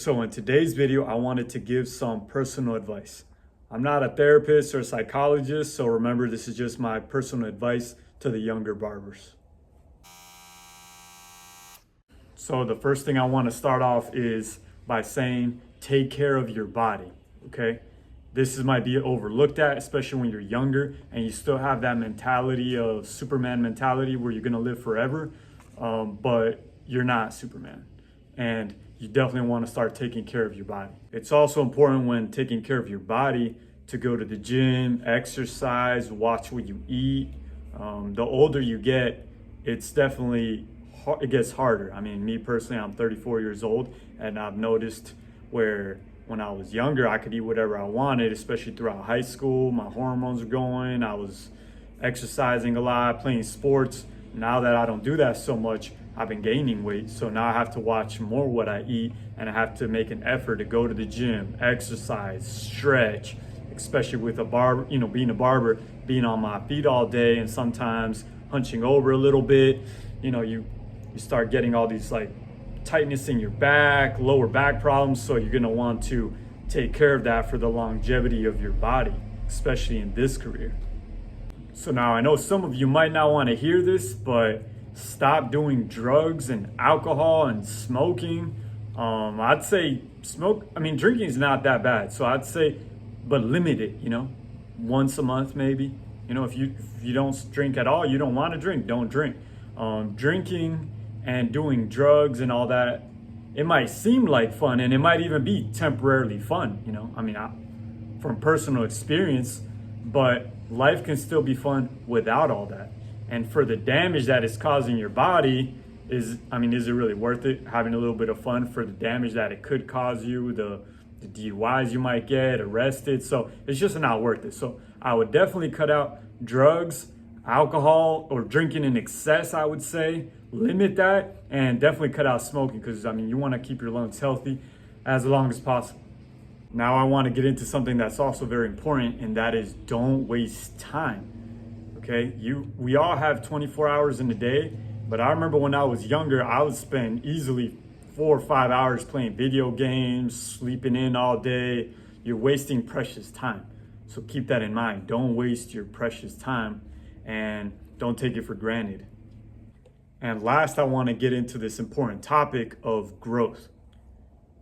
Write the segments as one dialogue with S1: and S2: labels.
S1: So in today's video, I wanted to give some personal advice. I'm not a therapist or a psychologist, so remember this is just my personal advice to the younger barbers. So the first thing I want to start off is by saying take care of your body, okay? Might be overlooked at, especially when you're younger and you still have that mentality of Superman mentality where you're gonna live forever, but you're not Superman. And you definitely want to start taking care of your body. It's also important when taking care of your body to go to the gym, exercise, watch what you eat. The older you get, it gets harder. I mean, me personally, I'm 34 years old, and I've noticed where when I was younger, I could eat whatever I wanted, especially throughout high school. My hormones were going, I was exercising a lot, playing sports. Now that I don't do that so much, I've been gaining weight, so now I have to watch more what I eat, and I have to make an effort to go to the gym, exercise, stretch, especially with a barber, being a barber, being on my feet all day and sometimes hunching over a little bit, you start getting all these like tightness in your back, lower back problems, so you're gonna want to take care of that for the longevity of your body, especially in this career. So now I know some of you might not want to hear this, but stop doing drugs and alcohol and smoking. I'd say drinking is not that bad. So I'd say, but limit it, once a month maybe. If you don't drink at all, you don't want to drink, don't drink. Drinking and doing drugs and all that, it might seem like fun and it might even be temporarily fun, from personal experience, but life can still be fun without all that. And for the damage that it's causing your body, is it really worth it? Having a little bit of fun for the damage that it could cause you, the DUIs you might get, arrested. So it's just not worth it. So I would definitely cut out drugs, alcohol, or drinking in excess, I would say. Limit that, and definitely cut out smoking because, you want to keep your lungs healthy as long as possible. Now I want to get into something that's also very important, and that is don't waste time. Okay, we all have 24 hours in a day, but I remember when I was younger, I would spend easily 4 or 5 hours playing video games, sleeping in all day. You're wasting precious time. So keep that in mind. Don't waste your precious time and don't take it for granted. And last, I want to get into this important topic of growth.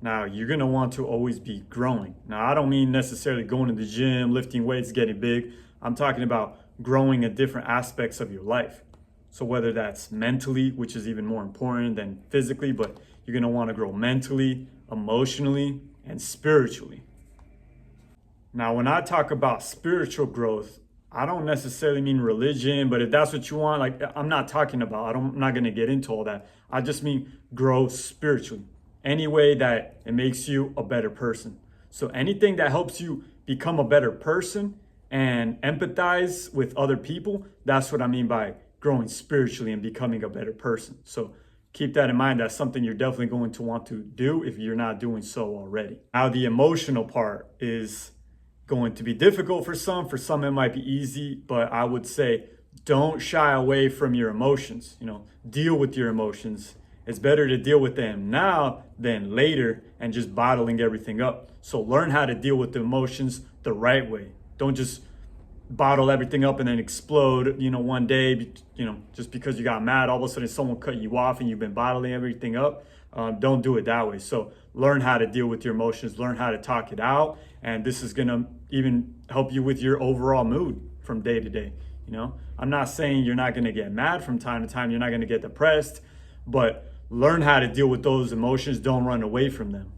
S1: Now, you're going to want to always be growing. Now, I don't mean necessarily going to the gym, lifting weights, getting big. I'm talking about growing in different aspects of your life. So whether that's mentally, which is even more important than physically, but you're going to want to grow mentally, emotionally, and spiritually. Now, when I talk about spiritual growth, I don't necessarily mean religion, but if that's what you want, I'm not talking about, I'm not going to get into all that. I just mean grow spiritually. Any way that it makes you a better person. So anything that helps you become a better person and empathize with other people, that's what I mean by growing spiritually and becoming a better person. So keep that in mind. That's something you're definitely going to want to do if you're not doing so already. Now, the emotional part is going to be difficult for some. For some, it might be easy, but I would say don't shy away from your emotions. Deal with your emotions. It's better to deal with them now than later and just bottling everything up. So learn how to deal with the emotions the right way. Don't just bottle everything up and then explode, one day, just because you got mad, all of a sudden someone cut you off and you've been bottling everything up. Don't do it that way. So learn how to deal with your emotions, learn how to talk it out. And this is going to even help you with your overall mood from day to day. I'm not saying you're not going to get mad from time to time. You're not going to get depressed, but learn how to deal with those emotions. Don't run away from them.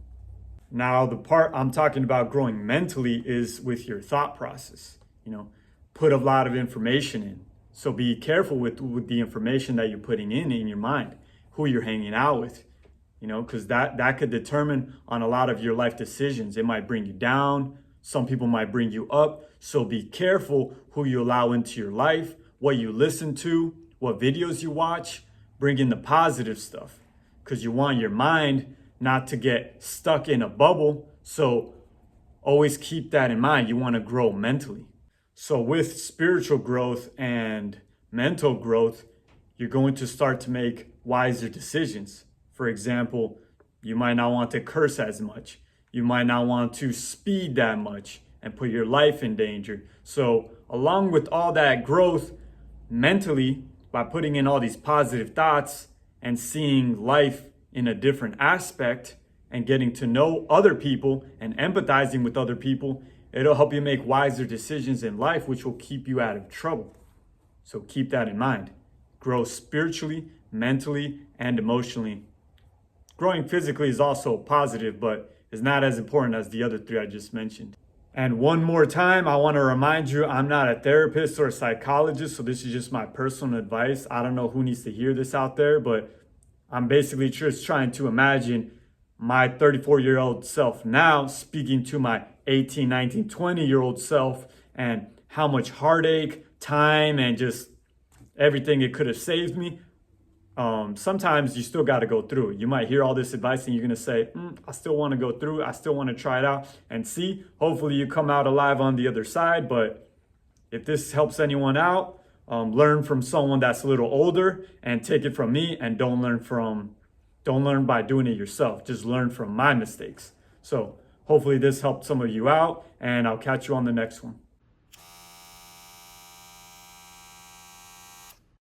S1: Now, the part I'm talking about growing mentally is with your thought process. Put a lot of information in. So be careful with the information that you're putting in your mind, who you're hanging out with, because that could determine on a lot of your life decisions. It might bring you down. Some people might bring you up. So be careful who you allow into your life, what you listen to, what videos you watch. Bring in the positive stuff because you want your mind not to get stuck in a bubble. So always keep that in mind. You want to grow mentally. So with spiritual growth and mental growth, you're going to start to make wiser decisions. For example, You might not want to curse as much. You might not want to speed that much and put your life in danger. So along with all that growth mentally, by putting in all these positive thoughts and seeing life in a different aspect and getting to know other people and empathizing with other people, it'll help you make wiser decisions in life, which will keep you out of trouble. So keep that in mind. Grow spiritually, mentally, and emotionally. Growing physically is also positive, but is not as important as the other three I just mentioned. And one more time, I want to remind you, I'm not a therapist or a psychologist, so this is just my personal advice. I don't know who needs to hear this out there, but I'm basically just trying to imagine my 34-year-old self now speaking to my 18, 19, 20-year-old self, and how much heartache, time, and just everything it could have saved me. Sometimes you still got to go through it. You might hear all this advice and you're going to say, I still want to go through it. I still want to try it out and see. Hopefully you come out alive on the other side. But if this helps anyone out, learn from someone that's a little older and take it from me, and don't learn by doing it yourself. Just learn from my mistakes. So hopefully this helped some of you out, and I'll catch you on the next one.